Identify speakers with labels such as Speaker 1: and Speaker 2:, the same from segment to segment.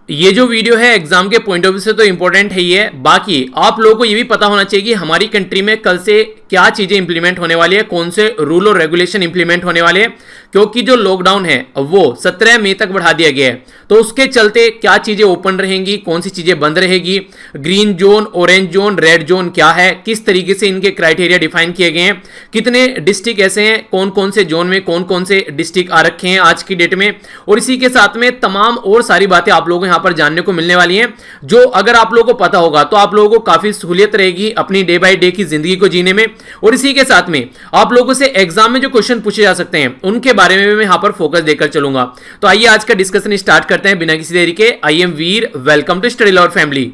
Speaker 1: ये जो वीडियो है एग्जाम के पॉइंट ऑफ व्यू से तो इंपॉर्टेंट है ही है, बाकी आप लोगों को ये भी पता होना चाहिए कि हमारी कंट्री में कल से क्या चीजें इंप्लीमेंट होने वाली है, कौन से रूल और रेगुलेशन इंप्लीमेंट होने वाले हैं। क्योंकि जो लॉकडाउन है वो 17 मई तक बढ़ा दिया गया है, तो उसके चलते क्या चीजें ओपन रहेंगी, कौन सी चीजें बंद रहेगी, green zone, orange zone, red zone क्या है, किस तरीके से इनके क्राइटेरिया डिफाइन किए गए हैं, कितने डिस्ट्रिक्ट ऐसे हैं, कौन कौन से जोन में कौन कौन से डिस्ट्रिक्ट आ रखे हैं आज की डेट में, और इसी के साथ में तमाम और सारी बातें आप लोगों को यहाँ पर जानने को मिलने वाली हैं, जो अगर आप लोगों को पता होगा तो आप लोगों को काफी सहूलियत रहेगी अपनी डे बाय डे की जिंदगी को जीने में। और इसी के साथ में आप लोगों से एग्जाम में जो क्वेश्चन पूछे जा सकते हैं उनके बारे में मैं यहां पर फोकस देकर चलूंगा। तो आइए आज का डिस्कशन स्टार्ट करते हैं बिना किसी देरी के। I am Veer, welcome to study lover family.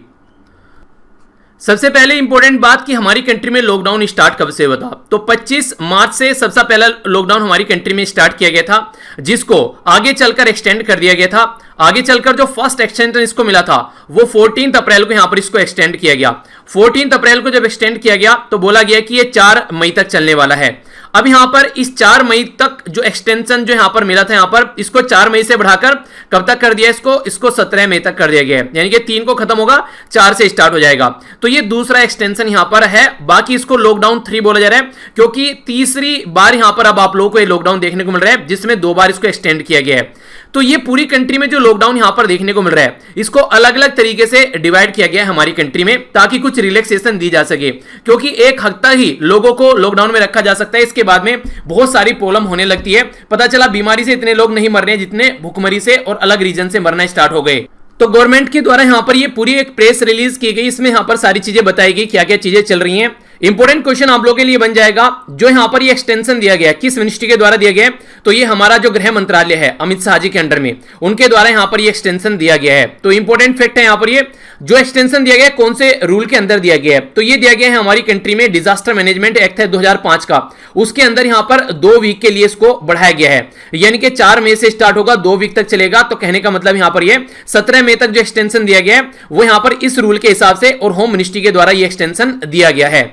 Speaker 1: सबसे पहले इंपॉर्टेंट बात कि हमारी कंट्री में लॉकडाउन स्टार्ट कब से हुआ था, तो 25 मार्च से सबसे पहला लॉकडाउन हमारी कंट्री में स्टार्ट किया गया था, जिसको आगे चलकर एक्सटेंड कर दिया गया था। आगे चलकर जो फर्स्ट एक्सटेंशन इसको मिला था वो 14 अप्रैल को यहां पर इसको एक्सटेंड किया गया। 14 अप्रैल को जब एक्सटेंड किया गया तो बोला गया कि ये 4 मई तक चलने वाला है। अब यहां पर इस 4 मई तक जो एक्सटेंशन जो यहां पर मिला था, यहां पर इसको 4 मई से बढ़ाकर कब तक कर दिया, इसको 17 मई तक कर दिया गया है। यानी कि 3 को खत्म होगा, 4 से स्टार्ट हो जाएगा। तो ये दूसरा एक्सटेंशन यहां पर है। बाकी इसको लॉकडाउन 3 बोला जा रहा है, क्योंकि तीसरी बार यहां पर अब आप लोगों को ये लॉकडाउन देखने को मिल रहा है, जिसमें 2 बार इसको एक्सटेंड किया गया है। तो ये पूरी कंट्री में जो लॉकडाउन यहां पर देखने को मिल रहा है, इसको अलग अलग तरीके से डिवाइड किया गया है हमारी कंट्री में, ताकि कुछ रिलैक्सेशन दी जा सके। क्योंकि एक हफ्ता ही लोगों को लॉकडाउन में रखा जा सकता है, इसके बाद में बहुत सारी प्रॉब्लम होने लगती है। पता चला बीमारी से इतने लोग नहीं मर रहे हैं जितने भूखमरी से और अलग रीजन से मरना स्टार्ट हो गए। तो गवर्नमेंट के द्वारा यहां पर ये पूरी एक प्रेस रिलीज की गई, इसमें यहां पर सारी चीजें बताई गई, क्या क्या चीजें चल रही हैं। इंपॉर्टेंट क्वेश्चन आप लोगों के लिए बन जाएगा, जो यहां पर ये एक्सटेंशन दिया गया है किस मिनिस्ट्री के द्वारा दिया गया है, तो ये हमारा जो गृह मंत्रालय है अमित शाह जी के अंडर में, उनके द्वारा यहां पर ये एक्सटेंशन दिया गया है। तो इंपॉर्टेंट फैक्ट है यहां पर ये जो एक्सटेंशन दिया गया है कौन से रूल के अंदर दिया गया है, तो ये दिया गया है हमारी कंट्री में डिजास्टर मैनेजमेंट एक्ट है 2005 का, उसके अंदर यहां पर 2 वीक के लिए इसको बढ़ाया गया है। यानी कि 4 मई से स्टार्ट होगा, 2 वीक तक चलेगा। तो कहने का मतलब यहां पर ये 17 मई तक जो एक्सटेंशन दिया गया है वो यहां पर इस रूल के हिसाब से और होम मिनिस्ट्री के द्वारा ये एक्सटेंशन दिया गया है।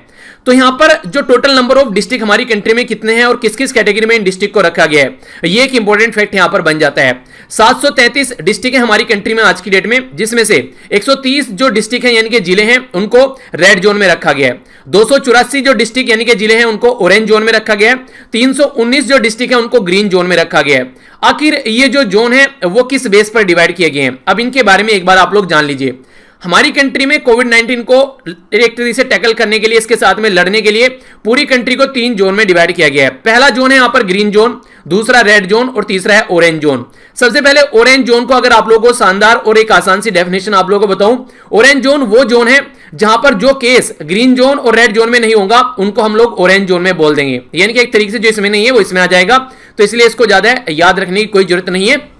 Speaker 1: तो यहां पर जो टोटल नंबर ऑफ डिस्ट्रिक्ट हमारी कंट्री में कितने हैं और किस किस कैटेगरी में इन डिस्ट्रिक्ट को रखा गया है, ये एक इंपॉर्टेंट फैक्ट यहां पर बन जाता है। 733 डिस्ट्रिक्ट है हमारी कंट्री में आज की डेट में, जिसमें से 130 जो डिस्ट्रिक्ट है यानी कि जिले हैं उनको रेड जोन में रखा गया है। 284 जो डिस्ट्रिक्ट यानी कि जिले हैं उनको ऑरेंज जोन में रखा गया है। 319 जो डिस्ट्रिक्ट है उनको ग्रीन जोन में रखा गया है। आखिर ये जो जोन है वो किस बेस पर डिवाइड किए गए हैं, अब इनके बारे में एक बार आप लोग जान लीजिए। हमारी कंट्री में कोविड-19 को एक तरीके से टैकल करने के लिए, इसके साथ में लड़ने के लिए पूरी कंट्री को 3 जोन में डिवाइड किया गया है। पहला जोन है यहां पर ग्रीन जोन, दूसरा रेड जोन और तीसरा है ऑरेंज जोन। सबसे पहले ऑरेंज जोन को अगर आप लोगों को शानदार और एक आसान सी डेफिनेशन आप लोगों को बताऊं, ऑरेंज जोन वो जोन है जहां पर जो केस ग्रीन जोन और रेड जोन में नहीं होगा उनको हम लोग ऑरेंज जोन में बोल देंगे। यानी कि एक तरीके से जो इसमें नहीं है वो इसमें आ जाएगा, तो इसलिए इसको ज्यादा याद रखने की कोई जरूरत नहीं है।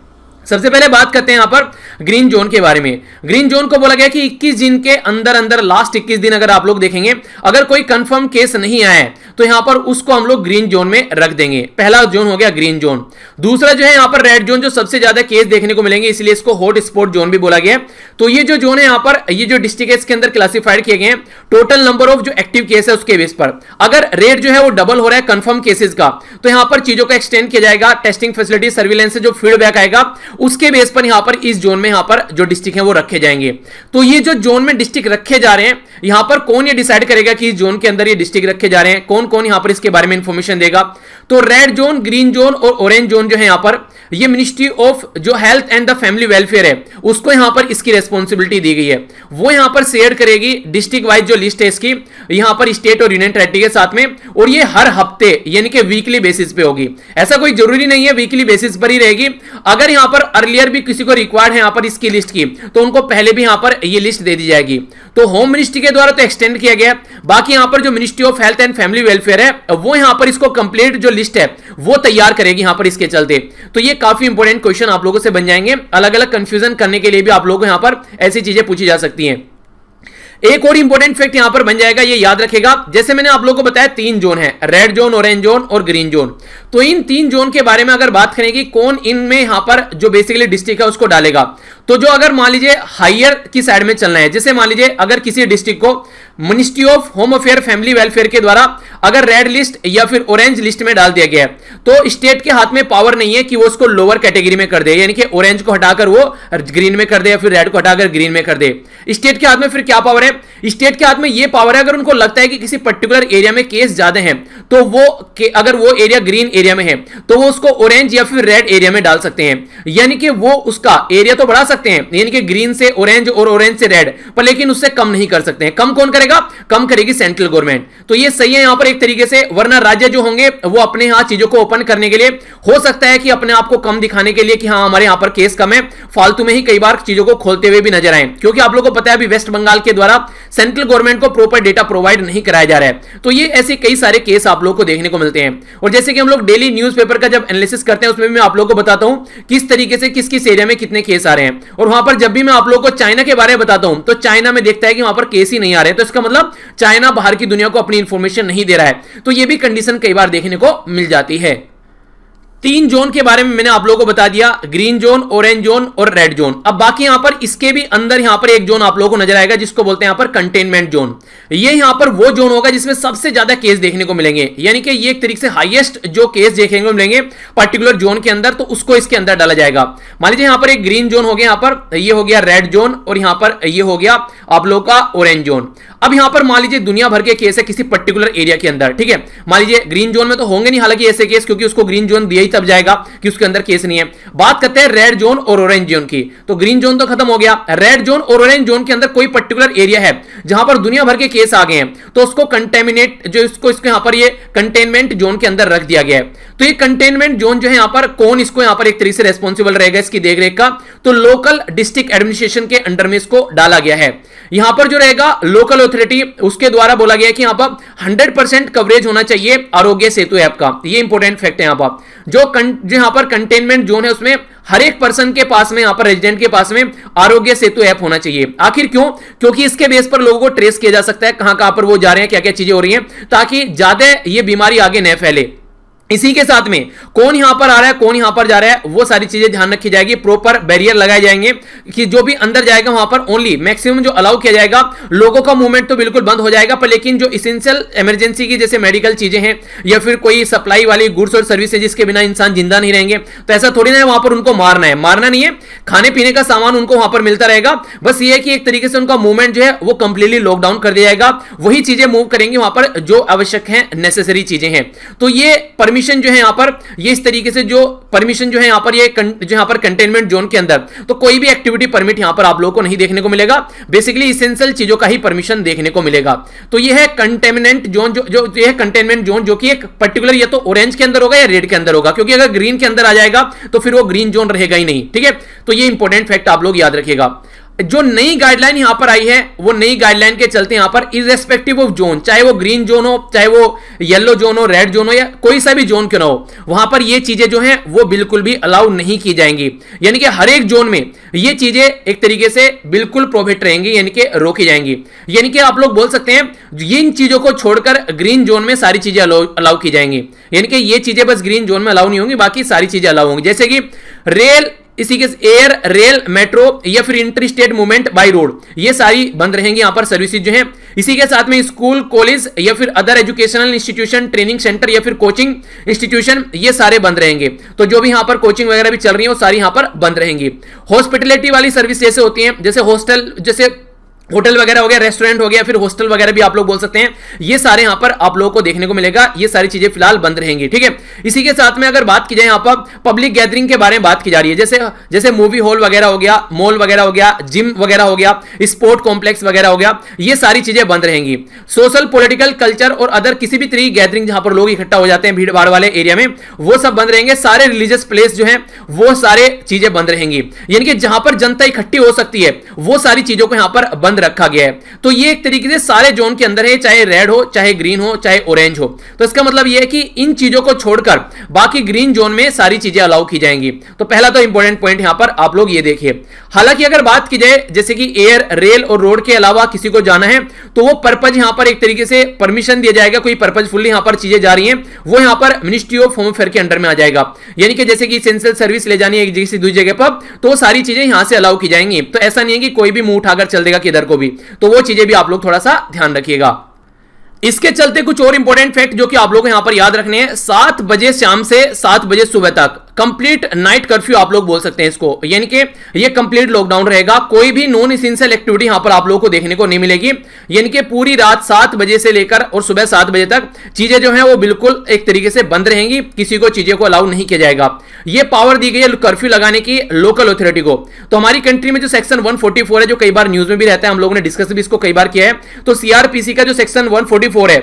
Speaker 1: सबसे पहले बात करते हैं यहां पर ग्रीन जोन के बारे में। ग्रीन जोन को बोला गया कि 21 दिन के अंदर लास्ट 21 दिन अगर आप लोग देखेंगे, अगर कोई कंफर्म केस नहीं आया है तो यहां पर उसको हम लोग ग्रीन जोन में रख देंगे। पहला जोन हो गया ग्रीन जोन। दूसरा जो है यहां पर रेड जोन, जो सबसे ज्यादा केस देखने को मिलेंगे, इसलिए इसको हॉट स्पॉट जोन भी बोला गया। तो ये जो जोन है यहां पर, ये जो डिस्ट्रिक्ट है इसके अंदर क्लासिफाइड किए गए हैं टोटल नंबर ऑफ जो एक्टिव केस है उसके बेस पर। अगर रेड जो है वो डबल हो रहा है कंफर्म केसेस का, तो यहां पर चीजों को एक्सटेंड किया जाएगा, टेस्टिंग फैसिलिटी सर्विलेंस से जो फीडबैक आएगा उसके बेस पर यहां पर इस जोन में यहां पर जो डिस्ट्रिक्ट है वो रखे जाएंगे। तो ये जो जोन में डिस्ट्रिक्ट रखे जा रहे हैं, यहां पर कौन ये डिसाइड करेगा कि इस जोन के अंदर ये डिस्ट्रिक्ट रखे जा रहे हैं, कौन कौन यहां पर इसके बारे में इंफॉर्मेशन देगा। तो रेड जोन, ग्रीन जोन और ऑरेंज जोन जो है यहां पर, ये मिनिस्ट्री ऑफ जो health and the family welfare है उसको यहां पर इसकी रेस्पॉन्सिबिलिटी दी गई है। वो यहां पर शेयर करेगी डिस्ट्रिक्ट वाइज जो लिस्ट है इसकी, यहां पर स्टेट और यूनियन टेरिटरी के साथ में, और ये हर हफ्ते यानी कि वीकली बेसिस पे होगी। ऐसा कोई जरूरी नहीं है वीकली बेसिस पर ही रहेगी। अगर यहां पर अर्लियर भी किसी को रिक्वायर्ड है यहां पर इसकी लिस्ट की, तो उनको पहले भी यहां पर ये लिस्ट दे दी जाएगी। तो होम मिनिस्ट्री के द्वारा तो एक्सटेंड किया गया, बाकी यहां पर जो ministry of health and family welfare है वो यहां पर इसको कंप्लीट जो लिस्ट है वो तैयार करेगी यहां पर इसके चलते। तो ये काफी इंपॉर्टेंट क्वेश्चन आप लोगों से बन जाएंगे, अलग अलग कंफ्यूजन करने के लिए भी आप लोगों को यहां पर ऐसी चीजें पूछी जा सकती हैं। एक और इंपॉर्टेंट फैक्ट यहां पर बन जाएगा, ये याद रखेगा, जैसे मैंने आप लोगों को बताया 3 जोन है, रेड जोन, ऑरेंज जोन और ग्रीन जोन। तो इन 3 जोन के बारे में अगर बात करें कि कौन इनमें यहां पर जो बेसिकली डिस्ट्रिक्ट है उसको डालेगा, तो जो अगर मान लीजिए हायर की साइड में चलना है, जैसे मान लीजिए अगर किसी डिस्ट्रिक्ट को ministry of home affair family welfare के द्वारा अगर रेड लिस्ट या फिर ऑरेंज लिस्ट में डाल दिया गया है, तो स्टेट के हाथ में पावर नहीं है कि वो उसको लोअर कैटेगरी में कर दे, यानी कि ऑरेंज को हटाकर वो ग्रीन में कर दे या फिर रेड को हटाकर ग्रीन में कर दे। स्टेट के हाथ में फिर क्या पावर है? स्टेट के हाथ में ये पावर है, अगर उनको लगता है कि किसी पर्टिकुलर एरिया में केस ज्यादा हैं, तो वो अगर वो एरिया ग्रीन एरिया में है तो वो उसको ऑरेंज या फिर रेड एरिया में डाल सकते हैं, यानी कि वो उसका एरिया तो बढ़ा सकते हैं, यानी कि ग्रीन से ऑरेंज और ऑरेंज से रेड, पर लेकिन उससे कम नहीं कर सकते हैं। कम कौन करेगा? कम करेगी सेंट्रल गवर्नमेंट। तो ये सही है यहां पर एक तरीके से, वरना राज्य जो होंगे वो अपने यहां चीजों को ओपन करने के लिए हो सकता है कि अपने आप को कम दिखाने के लिए कि हाँ हमारे यहां पर केस कम है, फालतू में ही कई बार चीजों को खोलते हुए भी नजर आए, क्योंकि आप लोगों को पता है अभी वेस्ट बंगाल के द्वारा सेंट्रल गवर्नमेंट को प्रॉपर डेटा प्रोवाइड नहीं कराया जा रहा है। तो ये ऐसे कई सारे केस आप लोगों को देखने को मिलते हैं। और जैसे कि हम लोग डेली न्यूज़पेपर का जब एनालिसिस करते हैं उसमें भी मैं आप लोगों को बताता हूं किस तरीके से किस किस एरिया में कितने केस आ रहे हैं। और वहां पर जब भी मैं आप लोगों को चाइना के बारे में बताता हूं तो चाइना में देखता है कि वहां पर केस ही नहीं आ रहे, तो इसका मतलब चाइना बाहर की दुनिया को अपनी इंफॉर्मेशन नहीं दे रहा है। तो ये भी कंडीशन कई बार देखने को मिल जाती है। 3 जोन के बारे में मैंने आप लोगों को बता दिया, ग्रीन जोन, ऑरेंज जोन और रेड जोन। अब बाकी यहां पर इसके भी अंदर यहां पर एक जोन आप लोगों को नजर आएगा जिसको बोलते हैं यहां पर कंटेनमेंट जोन। ये यहां पर वो जोन होगा जिसमें सबसे ज्यादा केस देखने को मिलेंगे, यानी कि ये एक तरीके से हाईएस्ट जो केस देखने को मिलेंगे पर्टिकुलर जोन के अंदर, तो उसको इसके अंदर डाला जाएगा। मान लीजिए यहां पर एक ग्रीन जोन हो गया, यहां पर ये हो गया रेड जोन और यहां पर ये हो गया आप लोगों का ऑरेंज जोन। अब यहां पर मान लीजिए दुनिया भर के केस है किसी पर्टिकुलर एरिया के अंदर, ठीक है। मान लीजिए ग्रीन जोन में तो होंगे नहीं हालांकि ऐसे केस, क्योंकि उसको ग्रीन जोन दिया ही तब जाएगा कि उसके अंदर केस नहीं है। बात करते हैं रेड जोन और ऑरेंज जोन की, तो ग्रीन जोन तो खत्म हो गया, रेड जोन और ऑरेंज जोन के अंदर कोई पर्टिकुलर एरिया है जहां पर दुनिया भर के केस आ गए हैं, तो उसको कंटेमिनेट जो इसको यहां पर ये कंटेनमेंट जोन के अंदर रख दिया गया है। तो ये कंटेनमेंट जोन जो है यहां पर कौन इसको यहां पर एक तरीके से रेस्पॉन्सिबल रहेगा इसकी देखरेख का, तो लोकल डिस्ट्रिक्ट एडमिनिस्ट्रेशन के अंडर में इसको डाला गया है। यहां पर जो रहेगा लोकल अथॉरिटी, उसके द्वारा बोला गया है कि यहां पर 100% कवरेज होना चाहिए आरोग्य सेतु ऐप का। ये इंपॉर्टेंट फैक्ट है। यहां पर जो यहां पर कंटेनमेंट जोन है उसमें हर एक पर्सन के पास में, यहां पर रेजिडेंट के पास में आरोग्य सेतु ऐप होना चाहिए। आखिर क्यों? क्योंकि इसके बेस पर लोगों को ट्रेस किया जा सकता है कहां कहां पर वो जा रहे हैं, क्या क्या चीजें हो रही हैं, ताकि ज्यादा ये बीमारी आगे न फैले। इसी के साथ में कौन यहां पर आ रहा है, कौन यहां पर जा रहा है, वो सारी चीजें ध्यान रखी जाएगी। प्रॉपर बैरियर लगाए जाएंगे कि जो भी अंदर जाएगा वहां पर ओनली मैक्सिमम जो अलाउ किया जाएगा। लोगों का मूवमेंट तो बिल्कुल बंद हो जाएगा, पर लेकिन जो इसेंशियल इमरजेंसी की जैसे मेडिकल चीजें हैं या फिर कोई सप्लाई वाली गुड्स और सर्विस है जिसके बिना इंसान जिंदा नहीं रहेंगे, तो ऐसा थोड़ी ना है वहां पर उनको मारना है, मारना नहीं है। खाने पीने का सामान उनको वहां पर मिलता रहेगा, बस ये है कि एक तरीके से उनका मूवमेंट जो है वो कंप्लीटली लॉकडाउन कर दिया जाएगा। वही चीजें मूव करेंगे वहां पर जो आवश्यक है, नेसेसरी चीजें हैं। तो ये परमिशन जो है यहां पर, ये इस तरीके से जो परमिशन जो है यहां पर, ये जो यहां पर कंटेनमेंट जोन के अंदर तो कोई भी एक्टिविटी परमिट यहां पर आप लोगों को नहीं देखने को मिलेगा। बेसिकली इसेंशियल चीजों का ही परमिशन देखने को मिलेगा। तो ये है कंटेनमेंट जोन, जो ये है कंटेनमेंट जोन, जो कि एक पर्टिकुलर या तो ऑरेंज के अंदर होगा या रेड के अंदर होगा, क्योंकि अगर ग्रीन के अंदर आ जाएगा तो फिर वो ग्रीन जोन रहेगा ही नहीं, ठीक है। तो ये इंपॉर्टेंट फैक्ट आप लोग याद रखिएगा। जो नई गाइडलाइन यहां पर आई है वो नई गाइडलाइन के चलते यहां पर इररेस्पेक्टिव ऑफ जोन, चाहे वो ग्रीन जोन हो, चाहे वो येलो जोन हो, रेड जोन हो, या कोई सा भी जोन क्यों ना हो, वहां पर ये चीजें जो हैं वो बिल्कुल भी अलाउ नहीं की जाएंगी। यानी कि हर एक जोन में ये चीजें एक तरीके से बिल्कुल प्रोहिबिट रहेंगी, यानी कि रोकी जाएंगी। यानी कि आप लोग बोल सकते हैं इन चीजों को छोड़कर ग्रीन जोन में सारी चीजें अलाउ की जाएंगी। यानी कि ये चीजें बस ग्रीन जोन में अलाउ नहीं होंगी, बाकी सारी चीजें अलाउ होंगी। जैसे कि रेल, इसी के एयर, रेल, मेट्रो या फिर inter state movement by road, ये सारी बंद रहेंगी यहां पर सर्विसेज जो है। इसी के साथ में स्कूल, कॉलेज या फिर other educational institution, training centre या फिर कोचिंग इंस्टीट्यूशन, ये सारे बंद रहेंगे। तो जो भी यहां पर कोचिंग वगैरह भी चल रही है वो सारी यहां पर बंद रहेंगी। हॉस्पिटलिटी वाली सर्विस जैसे होती है, जैसे हॉस्टल, जैसे होटल वगैरह हो गया, रेस्टोरेंट हो गया, फिर हॉस्टल वगैरह भी आप लोग बोल सकते हैं, ये सारे यहां पर आप लोगों को देखने को मिलेगा। ये सारी चीजें फिलहाल बंद रहेंगी, ठीक है। इसी के साथ में अगर बात की जाए यहां पर पब्लिक गैदरिंग के बारे में बात की जा रही है, जैसे मूवी हॉल वगैरह हो गया, मॉल वगैरह हो गया, जिम वगैरह हो गया, स्पोर्ट कॉम्प्लेक्स वगैरह हो गया, ये सारी चीजें बंद रहेंगी। सोशल, पॉलिटिकल, कल्चर और अदर किसी भी तरीके की गैदरिंग जहां पर लोग इकट्ठा हो जाते हैं भीड़ भाड़ वाले एरिया में, वो सब बंद रहेंगे। सारे रिलीजियस प्लेस जो है वो सारे चीजें बंद रहेंगी, यानी कि जहां पर जनता इकट्ठी हो सकती है वो सारी चीजों को यहां पर बंद रखा गया है। तो ये एक तरीके से सारे जोन के अंदर है, चाहे रेड हो, चाहे ग्रीन हो, चाहे ऑरेंज हो। तो इसका मतलब ये है कि इन चीजों को छोड़कर बाकी ग्रीन जोन में सारी चीजें अलाउ की जाएंगी। तो पहला तो इंपॉर्टेंट पॉइंट यहां पर आप लोग ये देखिए। हालांकि अगर बात की जाए जैसे कि एयर, रेल और रोड के अलावा किसी को जाना है तो वो पर्पज यहां पर एक तरीके से परमिशन दिया जाएगा, कोई पर्पजफुली यहां पर चीजें जा रही हैं वो यहां पर मिनिस्ट्री ऑफ होम अफेयर के अंडर में आ जाएगा। यानी कि जैसे कि एसेंशियल सर्विस ले जानी है एक जगह से दूसरी जगह पर, तो वो सारी चीजें यहां से अलाउ की जाएंगी। तो ऐसा नहीं है कि कोई भी मुंह उठाकर चल देगा किधर को भी, तो वो चीजें भी आप लोग थोड़ा सा ध्यान रखिएगा। इसके चलते कुछ और इंपॉर्टेंट फैक्ट जो कि आप लोग यहां पर याद रखने हैं, 7 बजे शाम से 7 बजे सुबह तक कंप्लीट नाइट कर्फ्यू आप लोग बोल सकते हैं इसको, यानी कि ये कंप्लीट लॉकडाउन रहेगा। कोई भी नॉन एसेंशियल एक्टिविटी यहां पर आप लोगों को देखने को नहीं मिलेगी, यानी कि पूरी रात 7 बजे से लेकर और सुबह 7 बजे तक चीजें जो है वो बिल्कुल एक तरीके से बंद रहेंगी, किसी को चीजें को अलाउ नहीं किया जाएगा। ये पावर दी गई है कर्फ्यू लगाने की लोकल अथॉरिटी को। तो हमारी कंट्री में जो सेक्शन 144 है, जो कई बार न्यूज में भी रहता है, हम लोगों ने डिस्कस भी इसको कई बार किया है, तो सीआरपीसी का जो सेक्शन 144 है,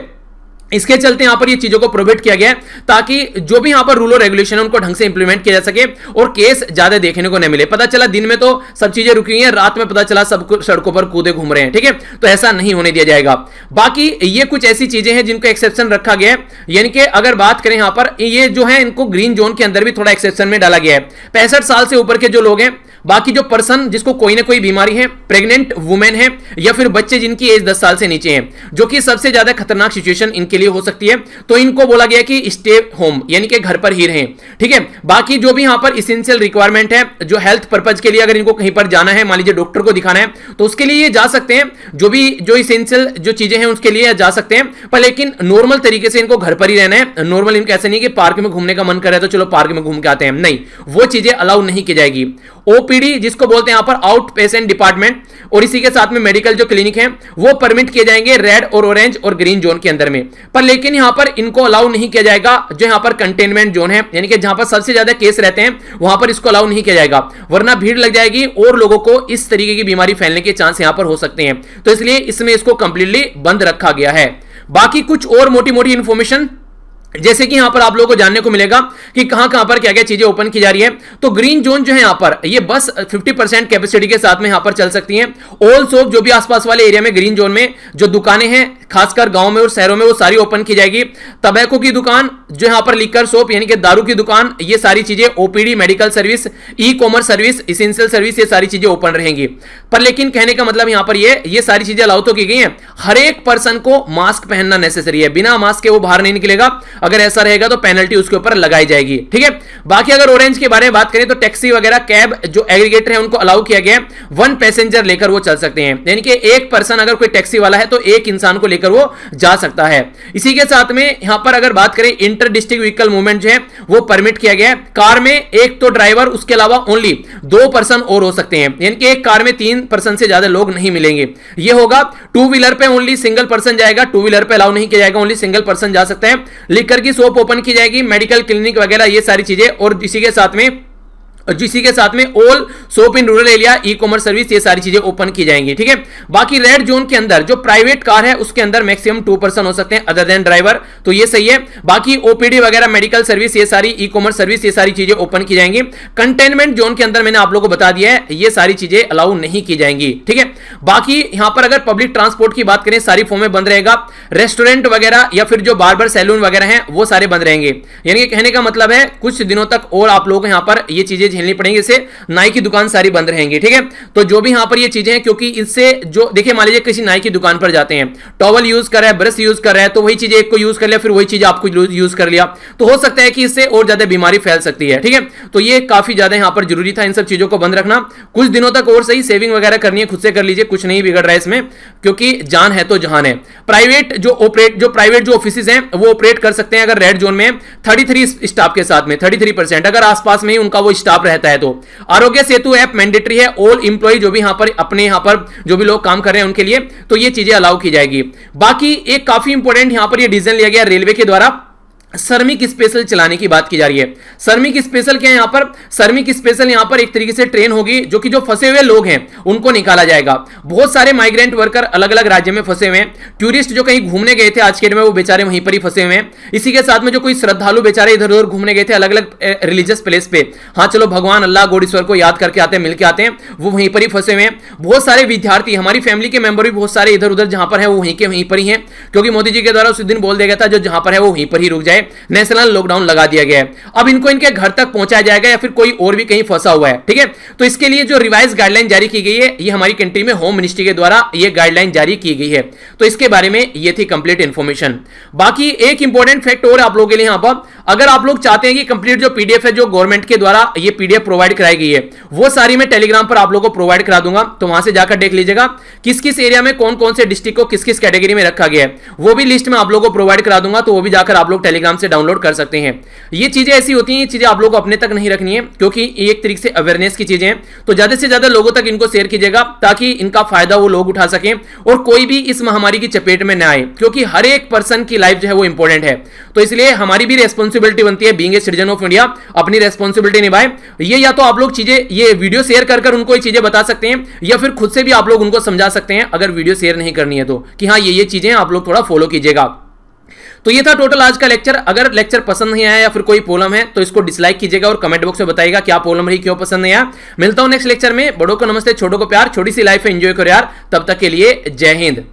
Speaker 1: इसके चलते यहां पर ये चीजों को प्रोहिबिट किया गया है ताकि जो भी यहां पर रूल और रेगुलेशन है उनको ढंग से इंप्लीमेंट किया जा सके और केस ज्यादा देखने को न मिले। पता चला दिन में तो सब चीजें रुकी हुई हैं, रात में पता चला सब सड़कों पर कूदे घूम रहे हैं, ठीक है, तो ऐसा नहीं होने दिया जाएगा। बाकी ये कुछ ऐसी चीजें हैं जिनको एक्सेप्शन रखा गया है, यानी कि अगर बात करें यहां पर ये जो है इनको ग्रीन जोन के अंदर भी थोड़ा एक्सेप्शन में डाला गया है। 65 साल से ऊपर के जो लोग हैं, बाकी जो पर्सन जिसको कोई ना कोई बीमारी है, प्रेग्नेंट वुमेन है या फिर बच्चे जिनकी एज 10 साल से नीचे है, जो कि सबसे ज्यादा खतरनाक सिचुएशन इनके लिए हो सकती है, तो इनको बोला गया कि स्टे होम, यानी कि घर पर ही रहें, ठीक है। बाकी जो भी यहां पर इसेंशियल रिक्वायरमेंट है, जो हेल्थ पर्पज के लिए अगर इनको कहीं पर जाना है, मान लीजिए डॉक्टर को दिखाना है, तो उसके लिए ये जा सकते हैं। जो इसेंशियल जो चीजें हैं उसके लिए जा सकते हैं, पर लेकिन नॉर्मल तरीके से इनको घर पर ही रहना है। नॉर्मल इनको ऐसा नहीं कि पार्क में घूमने का मन करे तो चलो पार्क में घूम के आते हैं, नहीं, वो चीजें अलाउ नहीं की जाएगी। ओपीडी जिसको बोलते हैं यहां पर आउट पेशेंट डिपार्टमेंट, और इसी के साथ में मेडिकल जो क्लिनिक है वो परमिट किए जाएंगे रेड और ऑरेंज और ग्रीन जोन के अंदर में। पर लेकिन यहां पर इनको अलाउ नहीं किया जाएगा जो यहां पर कंटेनमेंट जोन है, यानी कि जहां पर सबसे ज्यादा केस रहते हैं वहां पर इसको अलाउ नहीं किया जाएगा, वरना भीड़ लग जाएगी और लोगों को इस तरीके की बीमारी फैलने के चांस यहां पर हो सकते हैं। तो इसलिए इसमें इसको कंप्लीटली बंद रखा गया है। बाकी कुछ और मोटी मोटी इंफॉर्मेशन जैसे कि यहां पर आप लोगों को जानने को मिलेगा कि कहां पर क्या क्या चीजें ओपन की जा रही है। तो ग्रीन जोन जो है यहां पर ये बस 50% कैपेसिटी के साथ में यहां पर चल सकती हैं। ऑल शॉप जो भी आसपास वाले एरिया में ग्रीन जोन में जो दुकानें हैं, खासकर गांव में और शहरों में, वो सारी ओपन की जाएगी। तंबाकू की दुकान, जो यहां पर लिकर शॉप यानी कि दारू की दुकान, ये सारी चीजें, OPD, medical service, e commerce service, essential service, ये सारी चीजें ओपन रहेंगी। पर लेकिन कहने का मतलब यहां पर ये सारी चीजें अलाउ तो की गई हैं, हर एक पर्सन को मास्क पहनना नेसेसरी है, बिना मास्क के वो बाहर नहीं निकलेगा। अगर ऐसा रहेगा तो पेनल्टी उसके ऊपर लगाई जाएगी, ठीक है। बाकी अगर ऑरेंज के बारे में बात करें तो टैक्सी वगैरह, कैब जो एग्रीगेटर है उनको अलाउ किया गया है, 1 पैसेंजर लेकर वो चल सकते हैं, यानी कि एक पर्सन अगर कोई टैक्सी वाला है तो एक इंसान को लेकर वो जा सकता है। इसी के साथ में यहां पर अगर बात करें इंटर डिस्ट्रिक्ट व्हीकल मूवमेंट जो है वो परमिट किया गया है। कार में एक तो ड्राइवर, उसके अलावा ओनली 2 पर्सन और हो सकते हैं, यानी कि एक कार में 3 पर्सन से ज्यादा लोग नहीं मिलेंगे। ये होगा। 2 व्हीलर पे ओनली सिंगल पर्सन जाएगा, 2 व्हीलर पे अलाउ नहीं किया जाएगा, ओनली सिंगल पर्सन जा सकता है। लिकर की शॉप ओपन की जाएगी, मेडिकल क्लिनिक वगैरह ये सारी चीजें, और इसी के साथ में all shop in rural area, e commerce service, ये सारी चीजें ओपन की जाएंगी, ठीक है। बाकी रेड जोन के अंदर जो प्राइवेट कार है उसके अंदर मैक्सिमम 2 पर्सन हो सकते हैं अदर देन ड्राइवर, तो ये सही है। बाकी ओपीडी वगैरह, मेडिकल सर्विस, ये सारी, ई कॉमर्स सर्विस, ये सारी चीजें ओपन की जाएंगी। कंटेनमेंट जोन के अंदर मैंने आप लोगों को बता दिया है ये सारी चीजें अलाउ नहीं की जाएंगी, ठीक है। बाकी यहां पर अगर पब्लिक ट्रांसपोर्ट की बात करें सारी फॉर्में बंद रहेगा। रेस्टोरेंट वगैरह या फिर जो बार्बर सैलून वगैरह हैं वो सारे बंद रहेंगे, यानी कि कहने का मतलब है कुछ दिनों तक और आप लोगों को यहां पर ये चीजें झेलनी पड़ेंगी। जैसे नाई की दुकान सारी बंद रहेंगी, ठीक है। तो जो भी यहां पर ये चीजें हैं, क्योंकि इससे जो देखिए मान लीजिए किसी नाई की दुकान पर जाते हैं, टॉवल यूज कर रहा है, ब्रश यूज कर रहा है, तो वही चीजें एक को यूज कर लिया, फिर वही चीज आपको यूज कर लिया, तो हो सकता है कि इससे और ज्यादा बीमारी फैल सकती है, ठीक है। तो ये काफी ज्यादा यहां पर जरूरी था इन सब चीजों को बंद रखना कुछ दिनों तक। और सही सेविंग वगैरह करनी है खुद से कर लीजिए, कुछ नहीं बिगड़ रहा है इसमें, क्योंकि जान है तो जहान है। प्राइवेट जो ऑफिसेज हैं वो ऑपरेट कर सकते हैं अगर रेड जोन में 33 स्टाफ के साथ में, 33% अगर आसपास में ही उनका वो स्टाफ रहता है तो। आरोग्य सेतु ऐप मैंडेटरी है, ऑल इंप्लॉय जो भी यहां पर अपने यहां पर जो भी लोग काम कर रहे हैं उनके लिए, तो ये चीजें अलाउ की जाएगी। बाकी एक काफी इंपॉर्टेंट यहां पर ये डिसीजन लिया गया रेलवे के द्वारा श्रमिक स्पेशल चलाने की बात की जा रही है। श्रमिक स्पेशल क्या है यहां पर? श्रमिक स्पेशल यहां पर एक तरीके से ट्रेन होगी जो कि जो फंसे हुए लोग हैं उनको निकाला जाएगा। बहुत सारे माइग्रेंट वर्कर अलग अलग राज्य में फंसे हुए हैं। टूरिस्ट जो कहीं घूमने गए थे आज के डेट में वो बेचारे वहीं पर ही फंसे हुए हैं। इसी के साथ में जो कोई श्रद्धालु बेचारे इधर उधर घूमने गए थे अलग अलग रिलीजियस प्लेस पे, हाँ चलो भगवान अल्लाह गॉड ईश्वर को याद करके आते हैं, मिलके आते हैं, वो वहीं पर ही फंसे हुए हैं। बहुत सारे विद्यार्थी, हमारी फैमिली के मेंबर भी बहुत सारे इधर उधर जहां पर है वो वहीं के वहीं पर ही हैं, क्योंकि मोदी जी के द्वारा उस दिन बोल दिया गया था जो जहां पर है वो वहीं पर ही रुक जाए, नेशनल लॉकडाउन लगा दिया गया है। अब इनको इनके घर तक पहुंचाया जाएगा या फिर कोई और भी कहीं फंसा हुआ है, ठीक है। तो इसके लिए जो रिवाइज गाइडलाइन जारी की गई है ये हमारी कंट्री में होम मिनिस्ट्री के द्वारा ये गाइडलाइन जारी की गई है। तो इसके बारे में ये थी कंप्लीट इंफॉर्मेशन। बाकी एक इंपॉर्टेंट फैक्ट और आप लोगों के लिए यहां पर, अगर आप लोग चाहते हैं कि कंप्लीट जो पीडीएफ है जो गवर्नमेंट के द्वारा ये पीडीएफ प्रोवाइड कराई गई है वो सारी मैं टेलीग्राम पर आप लोगों को प्रोवाइड करा दूंगा, तो वहां से जाकर देख लीजिएगा किस किस एरिया में कौन कौन से डिस्ट्रिक्ट को किस किस कैटेगरी में रखा गया है, वो भी लिस्ट में आप लोगों को प्रोवाइड करा दूंगा, तो वो भी जाकर आप लोग टेलीग्राम से डाउनलोड कर सकते हैं। ये चीजें ऐसी होती हैं, ये चीजें आप लोग अपने तक नहीं रखनी है क्योंकि ये एक तरीके से अवेयरनेस की चीजें हैं, तो ज्यादा से ज्यादा लोगों तक इनको शेयर कीजिएगा ताकि इनका फायदा वो लोग उठा सकें और कोई भी इस महामारी की चपेट में न आए, क्योंकि हर एक पर्सन की लाइफ जो है वो इंपॉर्टेंट है। तो इसलिए हमारी भी रेस्पॉन्सिबिलिटी बनती है, being a citizen of India, अपनी रेस्पॉन्सिबिलिटी निभाए। ये या तो आप लोग चीजें ये वीडियो शेयर कर उनको ये चीजें बता सकते हैं या फिर खुद से भी आप लोग उनको समझा सकते हैं अगर वीडियो शेयर नहीं करनी है तो, कि हाँ ये चीजें आप लोग थोड़ा फॉलो कीजिएगा। तो ये था टोटल आज का लेक्चर। अगर लेक्चर पसंद नहीं आया या फिर कोई प्रॉब्लम है तो इसको डिसलाइक कीजिएगा और कमेंट बॉक्स में बताइएगा क्या प्रॉब्लम रही, क्यों पसंद नहीं आया। मिलता हूं नेक्स्ट लेक्चर में। बड़ों को नमस्ते, छोटों को प्यार, छोटी सी लाइफ है, एंजॉय करो यार। तब तक के लिए जय हिंद।